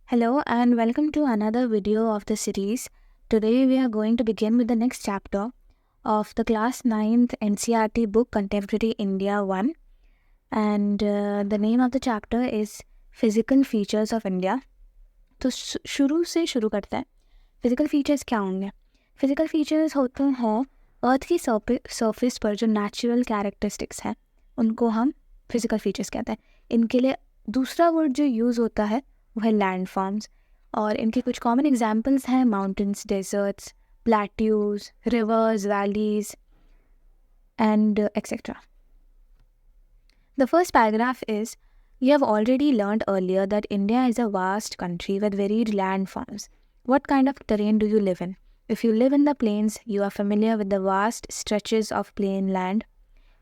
Hello and welcome to another video of the series. Today we are going to begin with the next chapter of the class 9th NCERT book Contemporary India 1 and the name of the chapter is Physical Features of India. तो शुरू से शुरू करते हैं. Physical features क्या होंगे? Physical features होते हैं अर्थ की सरफेस पर जो नेचुरल कैरेक्टरिस्टिक्स हैं उनको हम फिजिकल फीचर्स कहते हैं. इनके लिए दूसरा वर्ड जो यूज़ होता है वो है लैंड फॉर्म्स और इनके कुछ कॉमन एग्जांपल्स हैं mountains, deserts, plateaus, rivers, valleys and etcetera. The first paragraph is, you have already learned earlier that India is a vast country with varied landforms. What kind of terrain do you live in? If you live in the plains, you are familiar with the vast stretches of plain land.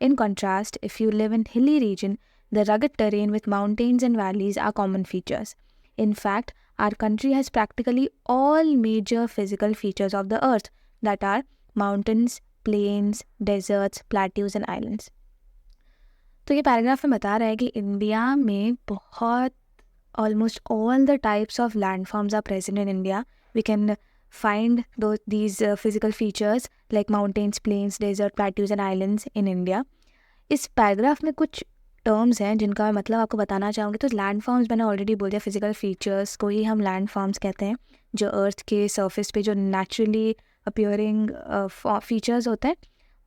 In contrast, if you live in hilly region, the rugged terrain with mountains and valleys are common features. In fact, our country has practically all major physical features of the earth, that are mountains, plains, deserts, plateaus and islands. तो ये paragraph में बता रहा है कि India में बहुत almost all the types of land forms are present in India. We can find these physical features like mountains, plains, desert, plateaus and islands in India. इस पैराग्राफ में कुछ टर्म्स हैं जिनका मैं मतलब आपको बताना चाहूँगी. तो लैंड फॉर्म्स मैंने ऑलरेडी बोल दिया, फिजिकल फीचर्स को ही हम लैंड फॉर्म्स कहते हैं. जो अर्थ के सरफेस पे जो नेचुरली अपीयरिंग फीचर्स होते हैं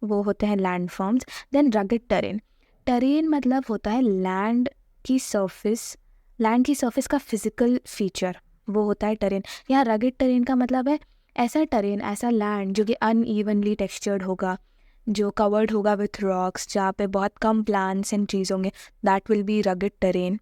वो होते हैं land forms. Then rugged terrain. Terrain मतलब होता है लैंड की सरफेस का फिजिकल फीचर, वो होता है टेरेन. यहाँ रगड टेरेन का मतलब है ऐसा टेरेन, ऐसा लैंड जो कि अनइवनली टेक्सचर्ड होगा, जो कवर्ड होगा विथ रॉक्स, जहाँ पे बहुत कम प्लांट्स एंड ट्रीज होंगे. That will be rugged terrain.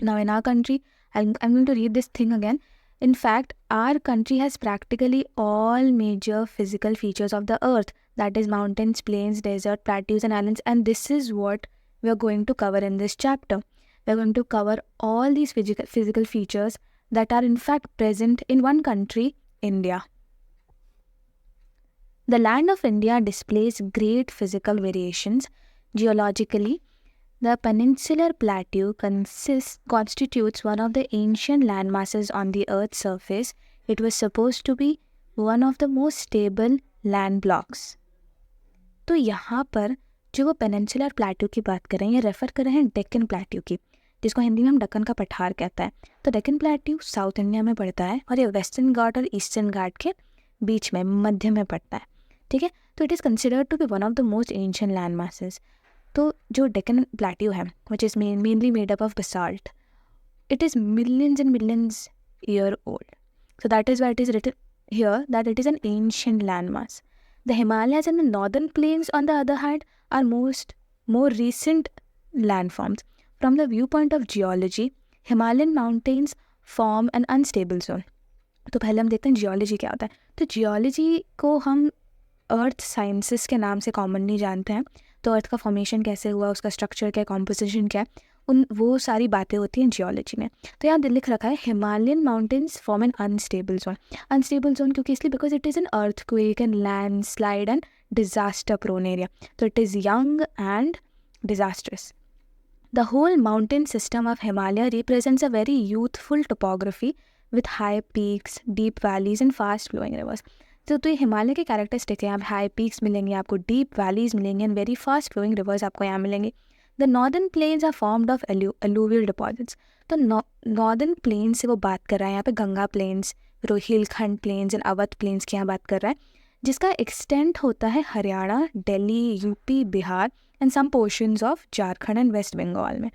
Now in our country, I am going to read this thing again. In fact, our country has practically all major physical features of the earth, that is mountains, plains, desert, plateaus and islands, and this is what we are going to cover in this chapter. We are going to cover all these physical features that are in fact present in one country, India. The land of India displays great physical variations. Geologically, the peninsular plateau constitutes one of the ancient landmasses on the Earth's surface. It was supposed to be one of the most stable land blocks. तो यहाँ पर जो वो peninsular plateau की बात कर रहे हैं, ये रेफर कर रहे हैं डेक्कन प्लेट्यू की, जिसको हिंदी में हम दक्कन का पठार कहता है. तो डेक्कन प्लेट्यू साउथ इंडिया में पड़ता है और ये वेस्टर्न घाट और ईस्टर्न घाट के बीच में मध्य में पड़ता है. ठीक है. तो it is considered to be one of the most ancient land masses. तो जो डेक्कन प्लेट्यू है which is mainly made up of basalt, it is millions and millions year old. So that is why it is written here that it is an ancient landmass. The Himalayas and the northern plains, on the other hand, are more recent landforms. From the viewpoint of geology, Himalayan mountains form an unstable zone. तो पहले हम देखते हैं geology क्या होता है. तो geology को हम अर्थ साइंसेस के नाम से कॉमनली जानते हैं. तो अर्थ का फॉर्मेशन कैसे हुआ, उसका स्ट्रक्चर क्या है, कॉम्पोजिशन क्या है, वो सारी बातें होती हैं जियोलॉजी में. तो यहाँ लिख रखा है Himalayan mountains form an unstable zone. Unstable zone क्योंकि इसलिए because it is an earthquake and landslide and disaster prone area. तो it is young and disastrous. The whole mountain system of Himalaya represents a very youthful topography with high peaks, deep valleys and fast flowing rivers. तो ये हिमालय के characteristic है. आप high peaks मिलेंगे, आपको deep valleys मिलेंगे and very fast flowing rivers आपको यहाँ मिलेंगे. The northern plains are formed of alluvial deposits. तो नॉर्दर्न प्लेन्स से वो बात कर रहा है यहाँ पे Ganga plains, Rohilkhand plains and Awadh plains की यहाँ बात कर रहा है, जिसका एक्सटेंट होता है Haryana, Delhi, UP, Bihar and some portions of Jharkhand and West Bengal में.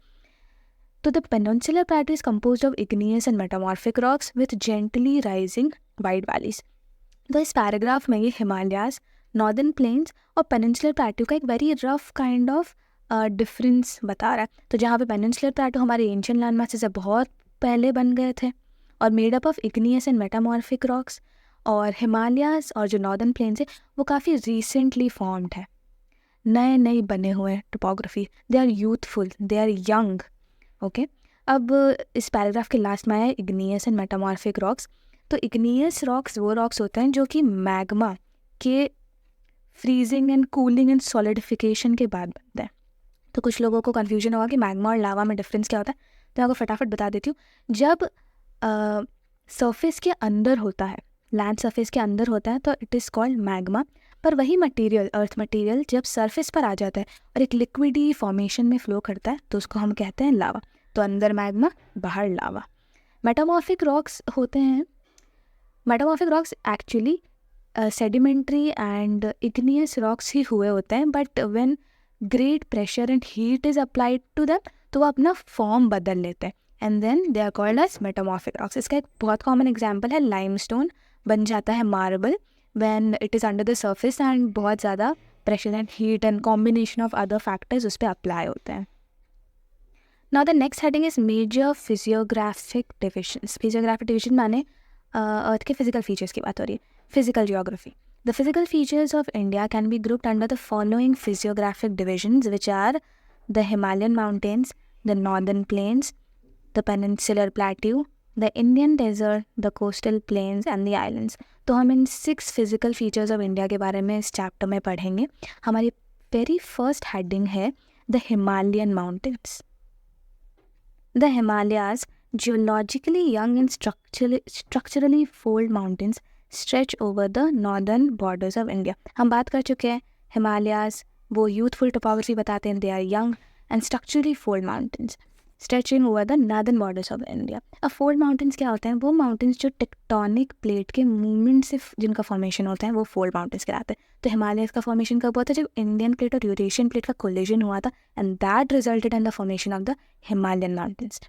तो the peninsular plateau is composed of igneous and metamorphic rocks with gently rising wide valleys. तो इस पैराग्राफ में ये हिमालयाज, नॉर्दर्न प्लेन्स और पेनिनसुलर प्लेटू का एक very rough kind of difference बता रहा है. तो जहाँ पे पेनिनसुलर प्लेटू हमारे एंशिएंट लैंड मासेस से बहुत पहले बन गए थे और made up of igneous and metamorphic rocks, और हिमालयाज और जो नॉर्दर्न प्लेन्स है वो काफ़ी रिसेंटली फॉर्म्ड है, नए बने हुए हैं topography. They are youthful, they are young. Okay. अब इस पैराग्राफ के लास्ट में आया इग्नियस एंड मेटामॉर्फिक रॉक्स. तो इग्नियस रॉक्स वो रॉक्स होते हैं जो कि मैग्मा के freezing and cooling and solidification के बाद बनते हैं. तो कुछ लोगों को कन्फ्यूजन होगा कि मैग्मा और लावा में डिफरेंस क्या होता है, तो मैं आपको फटाफट बता देती हूँ. जब सरफेस के अंदर होता है, लैंड सरफेस के अंदर होता है, तो इट इज़ कॉल्ड मैग्मा। पर वही मटेरियल, अर्थ मटेरियल, जब सरफेस पर आ जाता है और एक लिक्विडी फॉर्मेशन में फ्लो करता है तो उसको हम कहते हैं लावा। तो अंदर मैग्मा, बाहर लावा। मेटामॉर्फिक रॉक्स होते हैं। Metamorphic rocks actually sedimentary and igneous rocks ही हुए होते हैं, but when great pressure and heat is applied to them तो वो अपना फॉर्म बदल लेते हैं, and then they are called as metamorphic rocks. इसका एक बहुत कॉमन एग्जांपल है लाइमस्टोन, बन जाता है marble when it is under the surface and बहुत ज़्यादा pressure and heat and combination of other factors उस पर अप्लाई होते हैं। Now the next heading is major physiographic divisions. Physiographic division माने अर्थ के फिजिकल फीचर्स की बात हो रही है। Physical geography, the physical features of India can be grouped under the following physiographic divisions, which are the Himalayan mountains, the northern plains, the peninsular plateau, the Indian desert, the coastal plains and the islands. तो हम इन 6 physical features of India के बारे में इस chapter में पढ़ेंगे। हमारी very first heading है the Himalayan mountains. The Himalayas, geologically young and structurally fold mountains, stretch over the northern borders of India. हम बात कर चुके हैं हिमालयाज, वो यूथफुल टोपोग्राफी बताते हैं, they are young and structurally fold mountains stretching over the northern borders of India. अब fold mountains क्या होते हैं? वो माउंटेन्स जो टेक्टोनिक प्लेट के मूवमेंट से जिनका फॉर्मेशन होता है वो फोल्ड माउंटेन्स कहलाते हैं। तो हिमालयस का फॉर्मेशन कब हुआ था? जब इंडियन प्लेट और यूरेशियन प्लेट का कोलिजन हुआ था, and that resulted in the formation of the Himalayan mountains.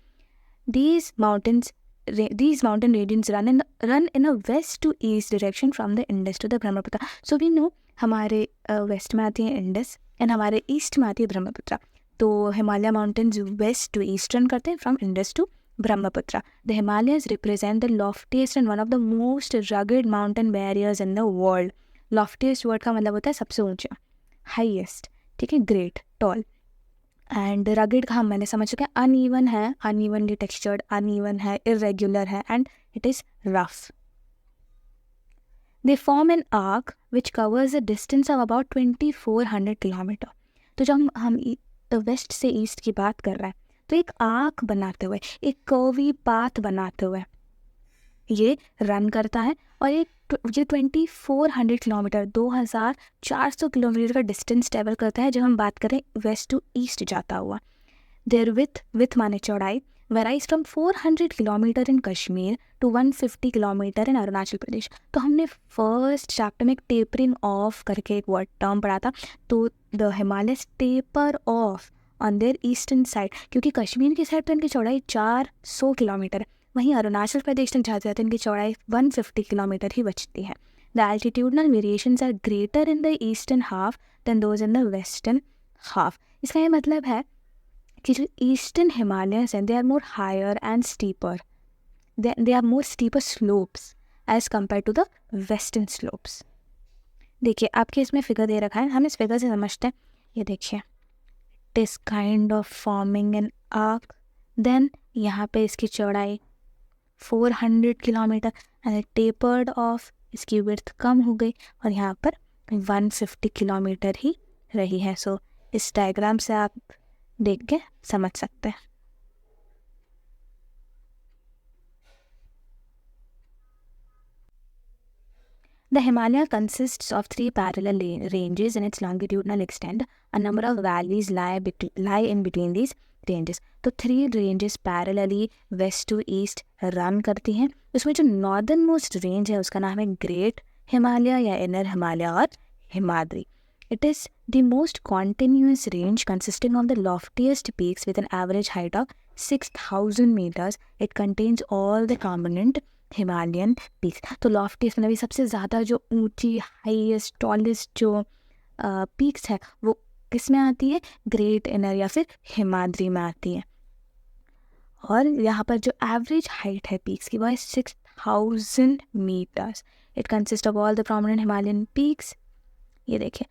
These mountain regions run in a west to east direction from the Indus to the Brahmaputra. So we know हमारे waste में आती है Indus and हमारे east में आती है ब्रह्मपुत्र। तो Himalaya mountains west to east run करते हैं from Indus to Brahmaputra. The Himalayas represent the loftiest and one of the most rugged mountain barriers in the world. Loftiest word का मतलब होता है सबसे ऊंचा, हाईएस्ट, ठीक है, ग्रेट, टॉल। एंड रगेड का हम मैंने समझ चुके हैं, अनइवन है, अनइवनली टेक्सचर्ड, अनइवन है, इरेग्युलर है and it is rough. They form an arc which covers a distance of about 2400 kilometre. तो जब हम वेस्ट से ईस्ट की बात कर रहे हैं तो एक आर्क बनाते हुए, एक कर्वी पाथ बनाते हुए ये रन करता है, और ये 2400 किलोमीटर, 2400 किलोमीटर का डिस्टेंस ट्रेवल करता है जब हम बात करें वेस्ट टू ईस्ट जाता हुआ। देयर विथ माने चौड़ाई varies from 400 kilometre in Kashmir to 150 kilometre in Arunachal Pradesh. तो हमने फर्स्ट चैप्टर में एक टेपरिंग ऑफ करके एक वर्ड टर्म पढ़ा था। तो the Himalayas taper of on their eastern side, क्योंकि कश्मीर की साइड तो इनकी चौड़ाई 400 किलोमीटर है, वहीं अरुणाचल प्रदेश तक जाते जाते इनकी चौड़ाई 150 किलोमीटर ही बचती है। The altitudinal variations are greater in the eastern half than those in the western half. इसका ये मतलब है कि जो ईस्टर्न हिमालयस हैं they are more higher and steeper, they are more steeper slopes as compared to the western slopes. देखिए आपके इसमें फिगर दे रखा है, हम इस फिगर से समझते हैं। ये देखिए, it is kind of forming an arc, then यहाँ पे इसकी चौड़ाई 400 किलोमीटर एंड टेपर्ड ऑफ, इसकी विड्थ कम हो गई और यहाँ पर 150 किलोमीटर ही रही है। सो इस डायग्राम से आप देख के समझ सकते हैं। The Himalaya consists of 3 parallel ranges in its longitudinal extent. A number of valleys lie in between these ranges. तो 3 ranges parallelly west to east run करती हैं। उसमें जो नॉर्दर्न मोस्ट रेंज है उसका नाम है ग्रेट हिमालय या इनर हिमालय और Himadri. It is the most continuous range consisting of the loftiest peaks with an average height of 6,000 meters. It contains all the prominent Himalayan peaks. तो लॉफ्टीएस्ट मतलब सबसे ज़्यादा जो ऊंची, हाईएस्ट, टॉलेस्ट जो पीक्स है वो किस में आती है? ग्रेट इनर या फिर हिमाद्री में आती है। और यहाँ पर जो एवरेज हाइट है पीक्स की वो है 6,000 metres. It consist of all the prominent Himalayan peaks. ये देखिए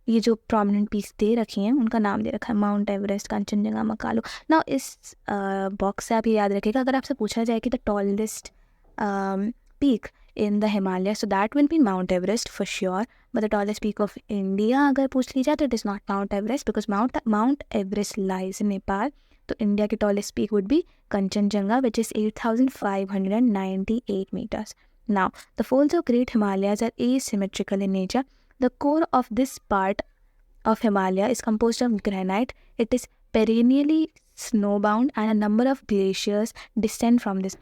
ये जो प्रोमिनेंट पीक्स दे रखी हैं उनका नाम दे रखा है माउंट एवरेस्ट, कंचनजंगा, मकालू। ना इस बॉक्स से आप ये याद रखिएगा, अगर आपसे पूछा जाए कि the tallest peak in the Himalaya, so that will B mount Everest for sure. But the tallest peak of India अगर पूछ ली जाए तो it is not mount Everest, because mount Everest lies in Nepal, तो इंडिया की tallest peak would be Kanchenjunga which is 8,598 meters. Now, the folds of Great Himalayas are asymmetrical in nature. The core of this part of Himalaya is composed of granite. It is perennially snowbound and a number of glaciers descend from this.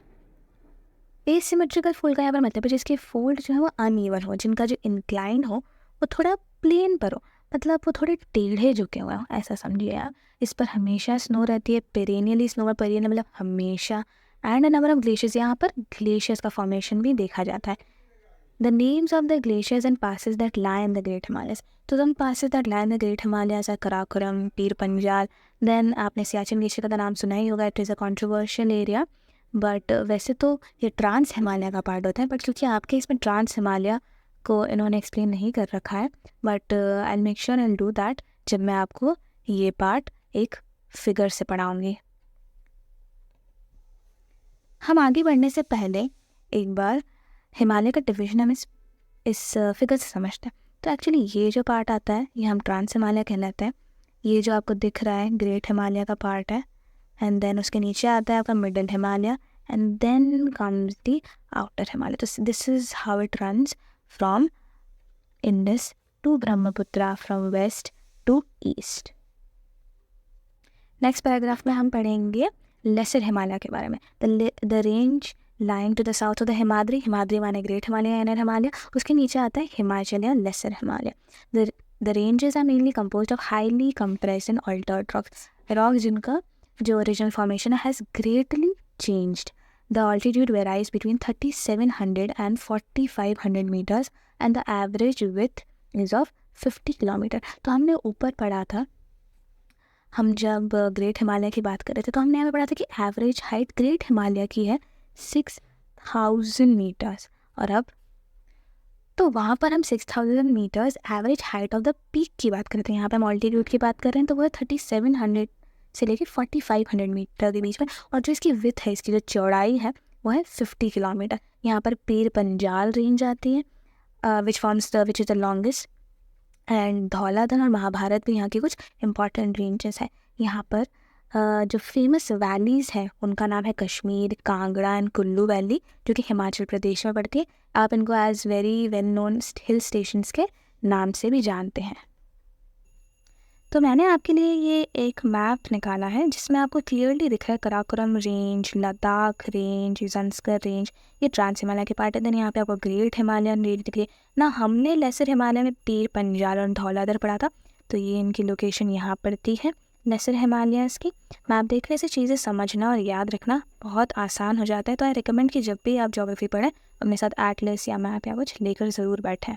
Asymmetrical fold का यहाँ पर मतलब है जिसके fold जो है वो uneven हो, जिनका जो इंक्लाइन हो वो थोड़ा प्लेन पर हो, मतलब वो थोड़े टेढ़े झुके हुए हो, ऐसा समझिए आप. इस पर हमेशा स्नो रहती है, पेरेनियली स्नो, पेरेनियल मतलब हमेशा. And a number of glaciers, यहाँ पर ग्लेशियर्स का फॉर्मेशन भी देखा जाता है. The names of the glaciers and passes that lie in the great Himalayas. तो the passes that lie in the great Himalayas are Karakoram, Pir Panjal. Then आपने सियाचिन ग्लेशियर का नाम सुना ही होगा. It is a controversial area, but वैसे तो ये ट्रांस हिमालय का पार्ट होता है, बट क्योंकि आपके इसमें ट्रांस हिमालय को इन्होंने एक्सप्लेन नहीं कर रखा है, but I make sure I do that जब मैं आपको ये पार्ट एक फिगर से पढ़ाऊँगी. हम आगे बढ़ने से पहले एक बार हिमालय का डिवीजन हम इस फिगर से समझते हैं. तो एक्चुअली ये जो पार्ट आता है ये हम ट्रांस हिमालय कहलाते हैं. ये जो आपको दिख रहा है ग्रेट हिमालय का पार्ट है, एंड देन उसके नीचे आता है आपका middle Himalaya, and then comes the outer Himalaya. तो this is how it runs from Indus to Brahmaputra, from west to east. Next paragraph में हम पढ़ेंगे लेसर हिमालय के बारे में. The range lying to the south of the Himadri, Himadri माने ग्रेट हिमालय, इनर हिमालय, उसके नीचे आता है हिमाचल या lesser Himalaya. The ranges are mainly composed of highly compressed and altered rocks, rocks जिनका जो original formation has greatly changed. The altitude varies between 3700 and 4500 meters and the average width is of 50 kilometre. तो हमने ऊपर पढ़ा था, हम जब great Himalaya की बात कर रहे थे तो हमने यहाँ पे पढ़ा था कि एवरेज हाइट ग्रेट हिमालय की है 6000 मीटर्स, और अब तो वहाँ पर हम 6000 metres average height of the peak की बात कर रहे थे. यहाँ पे हम ऑल्टीट्यूड की बात कर रहे हैं, तो वो है 3700 से लेके 4500 मीटर के बीच में, और जो इसकी विथ है, इसकी जो चौड़ाई है वो है 50 किलोमीटर. यहाँ पर पीर पंजाल रेंज आती है which is the longest, and Dhauladhar और महाभारत भी यहाँ की कुछ इंपॉर्टेंट रेंजेस है. यहाँ पर जो फेमस वैलीज़ हैं उनका नाम है कश्मीर, कांगड़ा एंड कुल्लू वैली, जो कि हिमाचल प्रदेश में पड़ती है. आप इनको as very well known hill stations के नाम से भी जानते हैं. तो मैंने आपके लिए ये एक मैप निकाला है जिसमें आपको क्लियरली दिख रहा है Karakoram range, Ladakh range, Zanskar range, ये ट्रांस हिमालय के पार्ट है. देन यहाँ पे आपको ग्रेट हिमालयन रेंज दिख रही है ना. हमने लेसर हिमालय में पीर पंजाल और धौलाधर पढ़ा था, तो ये इनकी लोकेशन यहाँ पड़ती है लेसर हिमालयस की. मैप देखने से चीज़ें समझना और याद रखना बहुत आसान हो जाता है. तो आई रिकमेंड कि जब भी आप ज्योग्राफी पढ़ें अपने साथ एटलस या मैप या कुछ लेकर ज़रूर बैठें.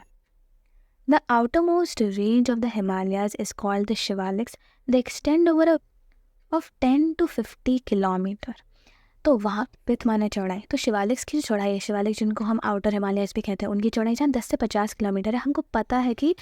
The outermost range of the Himalayas is called the Shivaliks. They extend over of 10 to 50 kilometer. तो वहाँ विथ माने चौड़ाई, तो शिवालिक्स की जो चौड़ाई है, शिवालिक जिनको हम आउटर हिमालयस भी कहते हैं, उनकी चौड़ाई जहाँ 10 से 50 किलोमीटर है. हमको पता है कि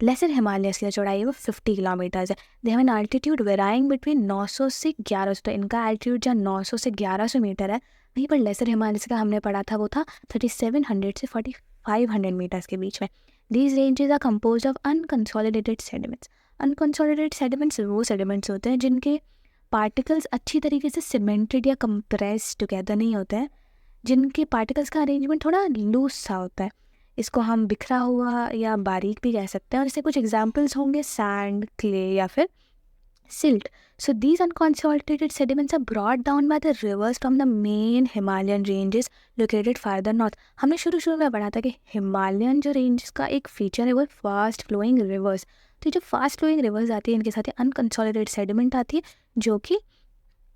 लेसर हिमालयस की चौड़ाई है वो 50 किलोमीटर्स है. They have an altitude varying between 900 से 1100. तो इनका एल्टीट्यूड जहाँ 900 से 1100 मीटर है, वहीं पर लेसर हिमालयस का हमने पढ़ा था वो था 3700 से 4500 मीटर्स के बीच में. These ranges are compose of unconsolidated sediments. Unconsolidated sediments वो सेडिमेंट्स होते हैं जिनके पार्टिकल्स अच्छी तरीके से सीमेंटेड या कंप्रेस टुगेदर नहीं होते हैं, जिनके पार्टिकल्स का अरेंजमेंट थोड़ा लूज सा होता है. इसको हम बिखरा हुआ या बारीक भी कह सकते हैं. और इससे कुछ एग्जाम्पल्स होंगे सैंड, क्ले या फिर silt. So these unconsolidated sediments are brought down by the rivers from the main Himalayan ranges located farther north. हमने शुरू में पढ़ा था कि हिमालयन जो रेंज का एक फीचर है वो फास्ट फ्लोइंग रिवर्स. तो जो फास्ट फ्लोइंग रिवर्स आती है इनके साथ अनकंसोलिडेटेड सेडिमेंट आती है जो कि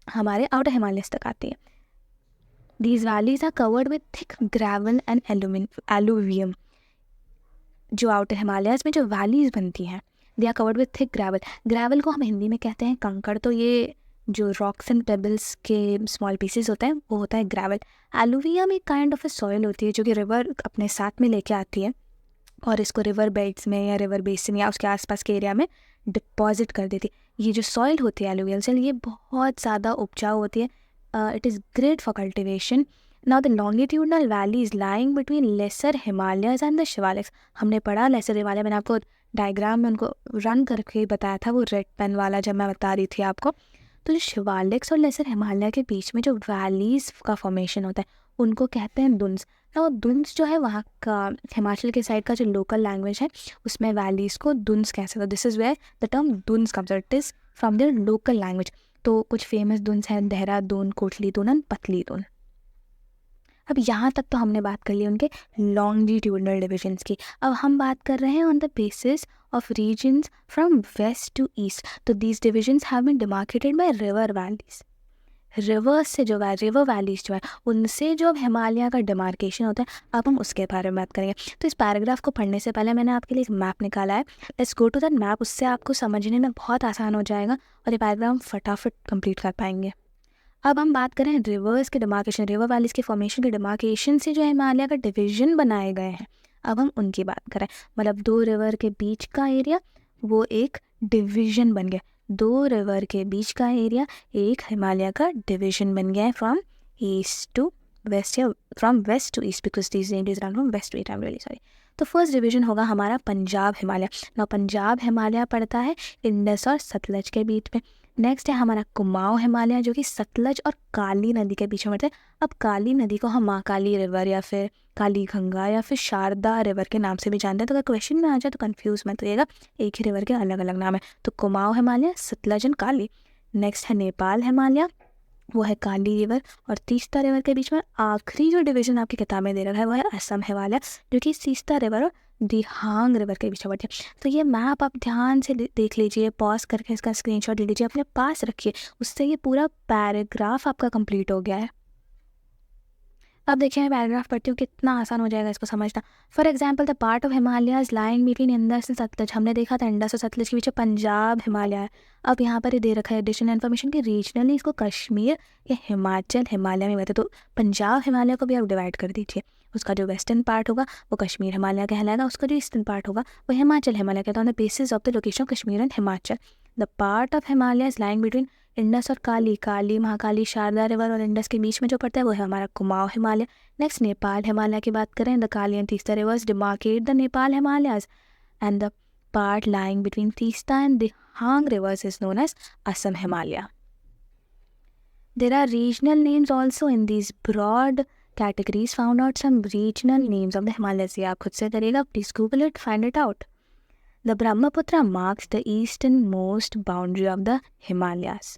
हमारे आउटर हिमालयस तक आती है. These valleys are covered with thick gravel and alluvium. जो आउटर हिमालयस में जो वैलीज बनती हैं they are covered with thick gravel. Gravel को हम हिंदी में कहते हैं कंकड़. तो ये जो रॉक्स एंड पेबल्स के स्मॉल पीसेस होते हैं वो होता है ग्रेवल. एलुवियम एक काइंड ऑफ ए सॉइल होती है जो कि रिवर अपने साथ में लेके आती है और इसको रिवर बेड्स में या रिवर बेसिन या उसके आसपास के एरिया में डिपॉजिट कर देती है. ये जो सॉइल होती है एलुवियल सॉइल, ये बहुत ज़्यादा उपजाऊ होती है. It is great for cultivation. Now the longitudinal valleys lying between lesser Himalayas and the Shivaliks. हमने पढ़ा लेसर हिमालय, मैंने आपको डायग्राम में उनको रन करके बताया था, वो रेड पेन वाला जब मैं बता रही थी आपको। तो जो शिवालिक्स और लेसर हिमालय के बीच में जो वैलीज़ का फॉर्मेशन होता है उनको कहते हैं दुन्स। ना वो दुन्स जो है वहाँ का हिमाचल के साइड का जो लोकल लैंग्वेज है उसमें वैलीज़ को दुन्स कह सकते हो। This is where the term duns comes, it is from their local language. तो कुछ फेमस दुन्स हैं, देहरादून, कोटली दून एंड पतली दून। अब यहाँ तक तो हमने बात कर ली उनके लॉन्गिट्यूडनल डिविजन्स की। अब हम बात कर रहे हैं on the basis of regions from west to east. तो these divisions have been demarcated by river valleys. Rivers से जो रिवर वैलीज जो है उनसे जो अब हिमालय का डिमार्केशन होता है, अब हम उसके बारे में बात करेंगे। तो इस पैराग्राफ को पढ़ने से पहले मैंने आपके लिए एक मैप निकाला है। Let's go to that map, उससे आपको समझने में बहुत आसान हो जाएगा और ये पैराग्राफ हम फटाफट कंप्लीट कर पाएंगे। अब हम बात करें रिवर्स के डिमार्केशन, रिवर वैलीज के फॉर्मेशन के डिमार्केशन से जो हिमालय का डिवीजन बनाए गए हैं, अब हम उनकी बात करें। मतलब दो रिवर के बीच का एरिया वो एक डिवीजन बन गया। दो रिवर के बीच का एरिया एक हिमालय का डिवीजन बन गया है फ्रॉम ईस्ट टू वेस्ट, या from west to east, because this range is run from west to east, I am really sorry. तो फर्स्ट डिवीजन होगा हमारा पंजाब हिमालय। ना पंजाब हिमालय पड़ता है इंडस और सतलज के बीच में। नेक्स्ट है हमारा कुमाऊं हिमालय जो कि सतलज और काली नदी के बीच में पड़ता है। अब काली नदी को हम महाकाली रिवर या फिर काली गंगा या फिर शारदा रिवर के नाम से भी जानते हैं। तो अगर क्वेश्चन में आ जाए तो कंफ्यूज मत होइएगा, एक ही रिवर के अलग अलग नाम है। तो Kumaon Himalaya, Sutlej and Kali. Next है नेपाल हिमालय, वो है काली रिवर और तीस्ता रिवर के बीच में। आखिरी जो डिवीजन आपकी किताब में दे रखा है वो है असम हिमालय जो कि तीस्ता रिवर और दिहांग रिवर के बीच में बढ़ती है। तो ये मैप आप ध्यान से देख लीजिए, पॉज करके इसका स्क्रीनशॉट ले लीजिए, अपने पास रखिए, उससे ये पूरा पैराग्राफ आपका कंप्लीट हो गया है। अब देखिए मैं पैराग्राफ पढ़ती हूँ, कितना आसान हो जाएगा इसको समझना। For example the part of Himalayas lying between Indus and Sutlej. हमने देखा था इंडस और सतलज के बीच पंजाब हिमालय है। अब यहाँ पर ये दे रखा है एडिशनल इन्फॉर्मेशन कि रीजनली इसको कश्मीर या हिमाचल हिमालय में कहते हैं। तो पंजाब हिमालय को भी आप डिवाइड कर दीजिए। उसका जो वेस्टर्न पार्ट होगा वो कश्मीर हिमालय कहलाएगा, उसका जो ईस्टर्न पार्ट होगा वो हिमाचल हिमालय कहता है, on the basis of the location of Kashmir and Himachal. The part of Himalaya is lying between Indus और काली, काली महाकाली शारदा रिवर और इंडस के बीच में जो पड़ता है वो है हमारा कुमाऊं हिमालय। नेक्स्ट नेपाल हिमालय की बात करें, the Kali and Teesta reverse demarcate the Nepal Himalayas and the part lying between Teesta and Dihang rivers is known as Assam Himalaya. There are regional names also in these broad categories. Found out some regional names of the Himalayas. ये आप खुद से करिएगा, please Google it, find it out. The Brahmaputra marks the easternmost boundary of the Himalayas.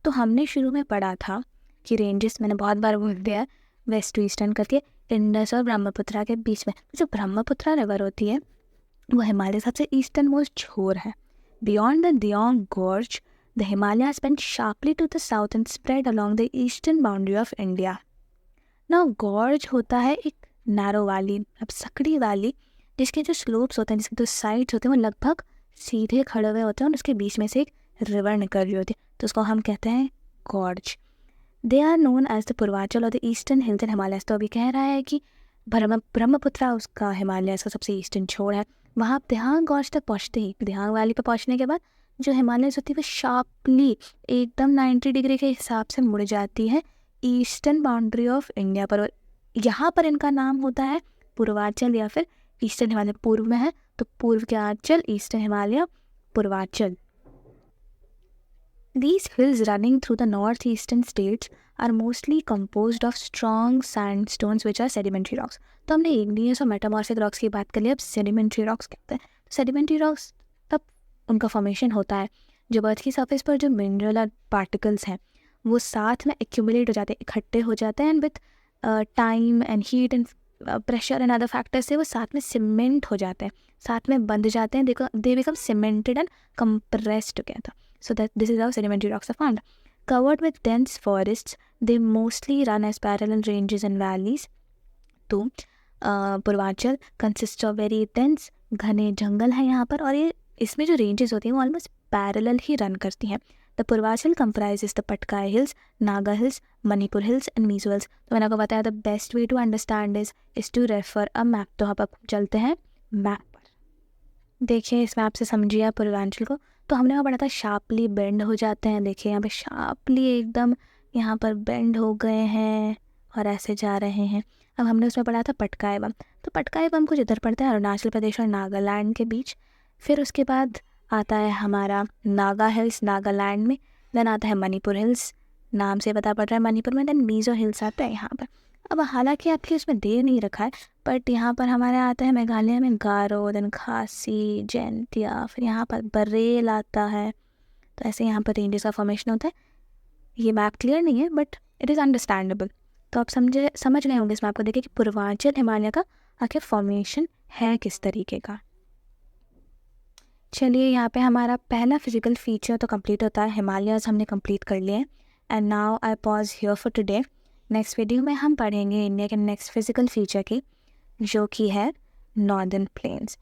तो हमने शुरू में पढ़ा था कि रेंजेस, मैंने बहुत बार बोल दिया वेस्ट टू ईस्टर्न करके, इंडस और ब्रह्मपुत्रा के बीच में जो ब्रह्मपुत्रा रिवर होती है वो हिमालय सबसे ईस्टर्न मोस्ट छोर है। Beyond the Dihang gorge the Himalayas bend sharply to the south and spread along the eastern boundary of India. Now gorge होता है एक नैरो वैली, अब सकड़ी वैली, जिसके जो स्लोप्स होते हैं, जिसके जो साइड्स होते हैं वो लगभग सीधे खड़े हुए होते हैं और उसके बीच में से एक रिवर निकल रही होती है, तो उसको हम कहते हैं gorge. They are known as the Purvanchal or the eastern hills in Himalaya. तो अभी कह रहा है कि ब्रह्मपुत्रा उसका हिमालय का सबसे ईस्टर्न छोर है। वहाँ आप दिहांग गॉर्ज तक पहुँचते ही, दिहांग वैली पर पहुँचने के बाद जो हिमालय होती है वो शार्पली एकदम 90 डिग्री के हिसाब से मुड़ जाती है ईस्टर्न बाउंड्री ऑफ इंडिया पर। यहाँ पर इनका नाम होता है पूर्वांचल या फिर ईस्टर्न हिमालय। पूर्व में है तो पूर्व के आंचल, eastern Himalaya Purvanchal. These hills running through the northeastern states are mostly composed of strong sandstones which are sedimentary rocks. तो हमने igneous और metamorphic rocks की बात कर ली, अब sedimentary rocks कहते हैं। sedimentary rocks तब उनका फॉर्मेशन होता है जब अर्थ की सरफेस पर जो मिनरल और पार्टिकल्स हैं वो साथ में एक्यूमुलेट हो जाते हैं, इकट्ठे हो जाते हैं, and with time and heat and pressure and other factors से वो साथ में सीमेंट हो जाते हैं, साथ में बंध जाते हैं, they become cemented and compressed together. So that this is how sedimentary rocks are found. Covered with dense forests, they mostly run as parallel ranges and valleys. तो Purvanchal consists of very dense, घने जंगल है यहाँ पर, और ये इसमें जो ranges होती हैं वो ऑलमोस्ट पैरेलल ही रन करती हैं. The Purvanchal comprises the Patkai hills, Naga hills, Manipur hills and Mizo hills. तो मैंने आपको बताया the best way to understand is to refer a map. तो अब चलते हैं मैप पर. देखिए इस मैप से समझिए आप पूर्वांचल को. तो हमने वहाँ पढ़ा था शार्पली बेंड हो जाते हैं. देखिए यहाँ पे शार्पली एकदम यहाँ पर बेंड हो गए हैं और ऐसे जा रहे हैं. अब हमने उसमें पढ़ा था पटकाई बम. तो पटकाई बम कुछ इधर पड़ता है अरुणाचल प्रदेश और नागालैंड के बीच. फिर उसके बाद आता है हमारा नागा हिल्स नागालैंड में। देन आता है मणिपुर हिल्स, नाम से पता पड़ रहा है मणिपुर में। देन मीज़ो हिल्स आता है यहाँ पर। अब हालांकि आपके उसमें दे नहीं रखा है, बट यहाँ पर हमारे आता है मेघालय में गारो, देन खासी, जैंतिया, फिर यहाँ पर बरेल आता है। तो ऐसे यहाँ पर रेंजेस का फॉर्मेशन होता है। ये मैप क्लियर नहीं है बट इट इज़ अंडरस्टैंडेबल। तो आप समझ गए होंगे इस मैप को देखिए कि पूर्वांचल हिमालय का आखिर फॉर्मेशन है किस तरीके का। चलिए, यहाँ पे हमारा पहला फिजिकल फीचर तो कंप्लीट होता है, हिमालयस हमने कंप्लीट कर लिए हैं। And now I pause here for today. Next video में हम पढ़ेंगे इंडिया के नेक्स्ट फिजिकल फीचर की, जो कि है नॉर्दर्न प्लेन्स।